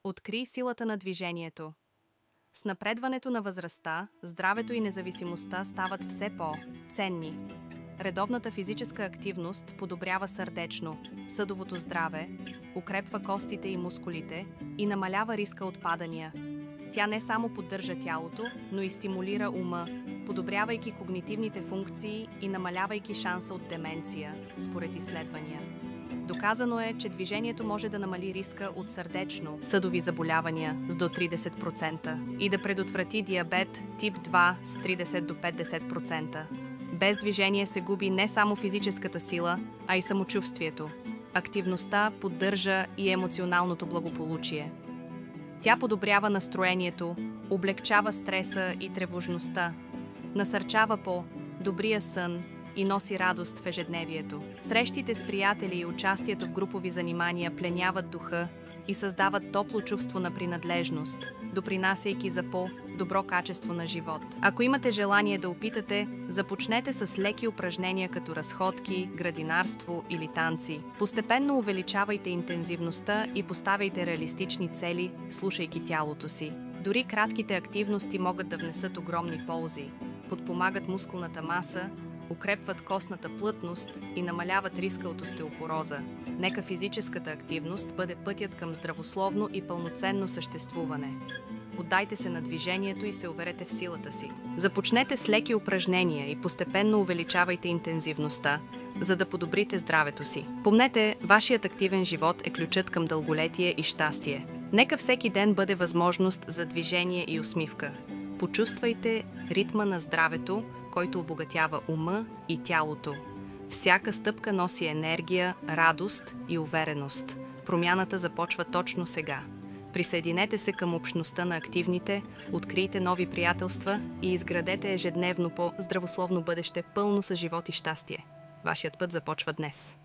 Открий силата на движението. С напредването на възрастта, здравето и независимостта стават все по-ценни. Редовната физическа активност подобрява сърдечно-съдовото здраве, укрепва костите и мускулите и намалява риска от падания. Тя не само поддържа тялото, но и стимулира ума, подобрявайки когнитивните функции и намалявайки шанса от деменция, според изследвания. Доказано е, че движението може да намали риска от сърдечно-съдови заболявания с до 30% и да предотврати диабет тип 2 с 30 до 50%. Без движение се губи не само физическата сила, а и самочувствието. Активността поддържа и емоционалното благополучие. Тя подобрява настроението, облегчава стреса и тревожността, насърчава по-добрия сън и носи радост в ежедневието. Срещите с приятели и участието в групови занимания пленяват духа и създават топло чувство на принадлежност, допринасяйки за по-добро качество на живот. Ако имате желание да опитате, започнете с леки упражнения като разходки, градинарство или танци. Постепенно увеличавайте интензивността и поставяйте реалистични цели, слушайки тялото си. Дори кратките активности могат да внесат огромни ползи. Подпомагат мускулната маса, укрепват костната плътност и намаляват риска от остеопороза. Нека физическата активност бъде пътят към здравословно и пълноценно съществуване. Отдайте се на движението и се уверете в силата си. Започнете с леки упражнения и постепенно увеличавайте интензивността, за да подобрите здравето си. Помнете, вашият активен живот е ключът към дълголетие и щастие. Нека всеки ден бъде възможност за движение и усмивка. Почувствайте ритма на здравето, който обогатява ума и тялото. Всяка стъпка носи енергия, радост и увереност. Промяната започва точно сега. Присъединете се към общността на активните, открийте нови приятелства и изградете ежедневно по-здравословно бъдеще, пълно с живот и щастие. Вашият път започва днес.